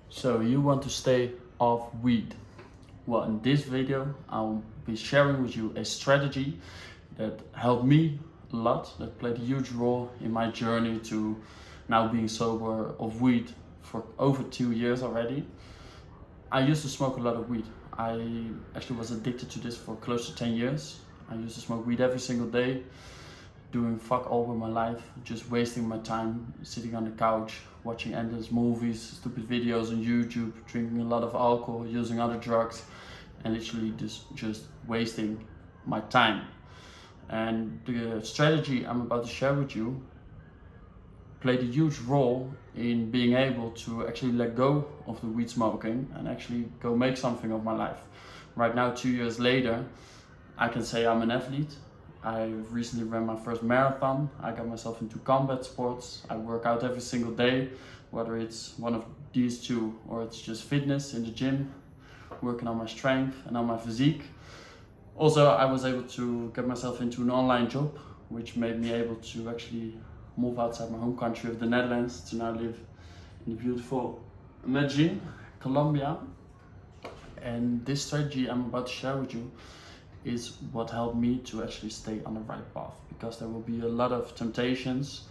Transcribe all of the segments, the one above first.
So you want to stay off weed. Well, in this video, I'll be sharing with you a strategy that helped me a lot, that played a huge role in my journey to now being sober of weed for over 2 years already. I used to smoke a lot of weed. I actually was addicted to this for close to 10 years. I used to smoke weed every single day, doing fuck all with my life, just wasting my time sitting on the couch, watching endless movies, stupid videos on YouTube, drinking a lot of alcohol, using other drugs, and literally just wasting my time. And the strategy I'm about to share with you played a huge role in being able to actually let go of the weed smoking and actually go make something of my life. Right now, 2 years later, I can say I'm an athlete. I recently ran my first marathon. I got myself into combat sports. I work out every single day, whether it's one of these two or it's just fitness in the gym, working on my strength and on my physique. Also, I was able to get myself into an online job, which made me able to actually move outside my home country of the Netherlands to now live in the beautiful Medellin, Colombia. And this strategy I'm about to share with you is what helped me to actually stay on the right path, because there will be a lot of temptations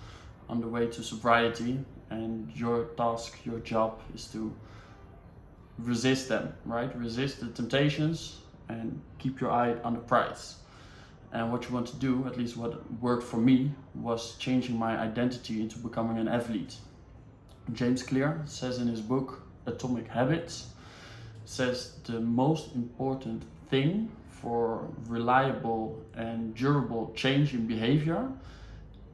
on the way to sobriety, and your task, your job is to resist them, right? Resist the temptations and keep your eye on the prize. And what you want to do, at least what worked for me, was changing my identity into becoming an athlete. James Clear says in his book Atomic Habits, says the most important thing for reliable and durable change in behavior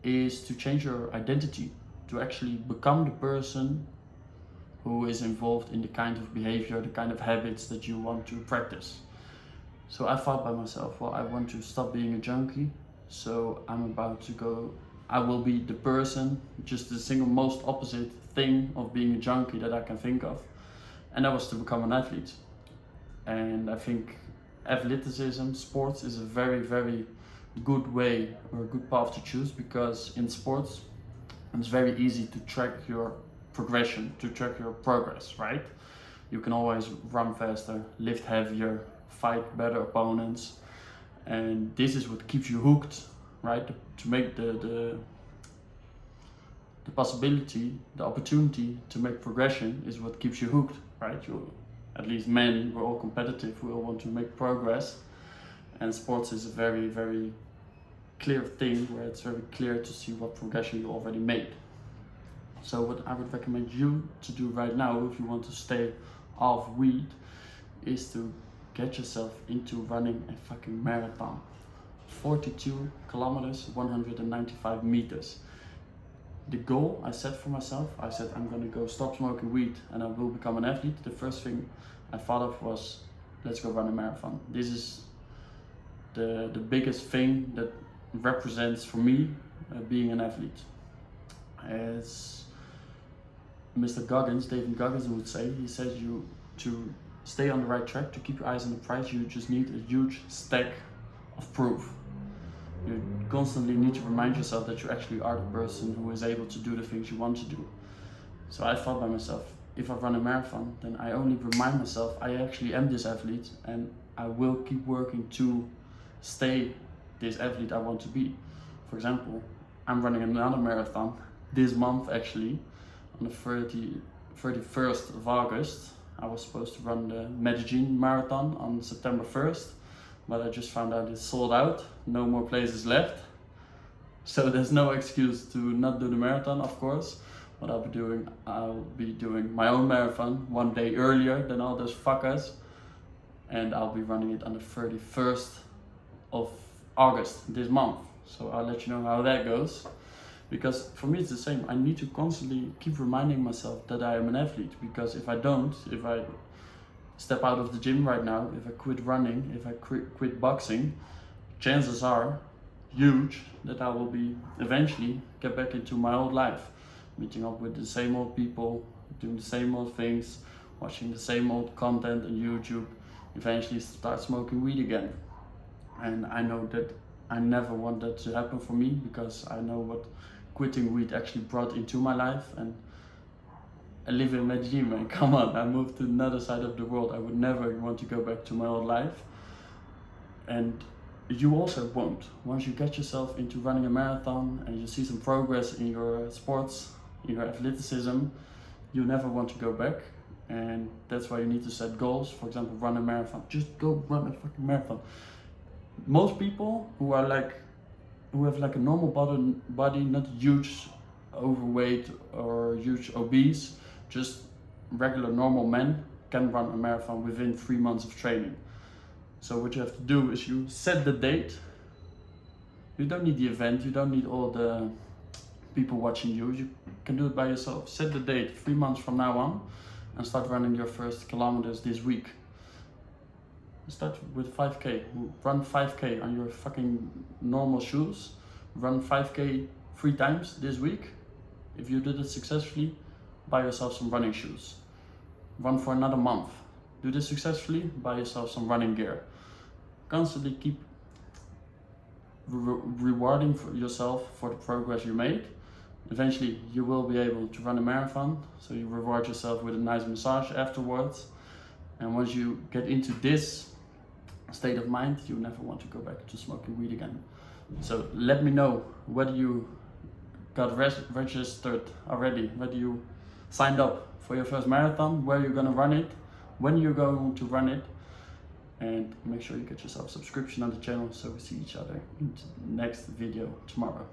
is to change your identity, to actually become the person who is involved in the kind of behavior, the kind of habits that you want to practice. So I thought by myself, well, I want to stop being a junkie, so I will be the person, just the single most opposite thing of being a junkie that I can think of, and that was to become an athlete. And I think athleticism, sports, is a very, very good way or a good path to choose, because in sports it's very easy to track your progression, to track your progress, right? You can always run faster, lift heavier, fight better opponents, and this is what keeps you hooked, right? To make the possibility, the opportunity to make progression is what keeps you hooked, right? At least men, we're all competitive, we all want to make progress, and sports is a very, very clear thing where it's very clear to see what progression you already made. So what I would recommend you to do right now, if you want to stay off weed, is to get yourself into running a fucking marathon. 42 kilometers, 195 meters. The goal I set for myself, I said I'm gonna go stop smoking weed and I will become an athlete. The first thing I thought of was, let's go run a marathon. This is the biggest thing that represents for me being an athlete. As Mr. Goggins, David Goggins would say, he says to stay on the right track, to keep your eyes on the prize, you just need a huge stack of proof. You constantly need to remind yourself that you actually are the person who is able to do the things you want to do. So I thought by myself, if I run a marathon, then I only remind myself I actually am this athlete, and I will keep working to stay this athlete I want to be. For example, I'm running another marathon this month actually, on the 31st of August. I was supposed to run the Medellin Marathon on September 1st, but I just found out it's sold out, no more places left. So there's no excuse to not do the marathon, of course. What I'll be doing my own marathon one day earlier than all those fuckers, and I'll be running it on the 31st of August this month. So I'll let you know how that goes. Because for me it's the same, I need to constantly keep reminding myself that I am an athlete, because if I don't, if I step out of the gym right now, if I quit running, if I quit boxing, chances are huge that I will be eventually get back into my old life, meeting up with the same old people, doing the same old things, watching the same old content on YouTube, eventually start smoking weed again. And I know that I never want that to happen for me, because I know what quitting weed actually brought into my life, and I live in Medellin, man. Come on, I moved to another side of the world. I would never want to go back to my old life. And you also won't. Once you get yourself into running a marathon and you see some progress in your sports, in your athleticism, you never want to go back. And that's why you need to set goals. For example, run a marathon. Just go run a fucking marathon. Most people who have like a normal body, not huge overweight or huge obese, just regular normal men, can run a marathon within 3 months of training. So what you have to do is you set the date. You don't need the event, you don't need all the people watching you. You can do it by yourself. Set the date 3 months from now on and start running your first kilometers this week. Start with 5k. Run 5k on your fucking normal shoes. Run 5k 3 times this week. If you did it successfully, buy yourself some running shoes. Run for another month. Do this successfully, buy yourself some running gear. Constantly keep rewarding yourself for the progress you made. Eventually you will be able to run a marathon, so you reward yourself with a nice massage afterwards. And once you get into this state of mind, you never want to go back to smoking weed again. So let me know whether you got registered already, whether you signed up for your first marathon, where you're gonna run it, when you're going to run it, and make sure you get yourself a subscription on the channel so we see each other in the next video tomorrow.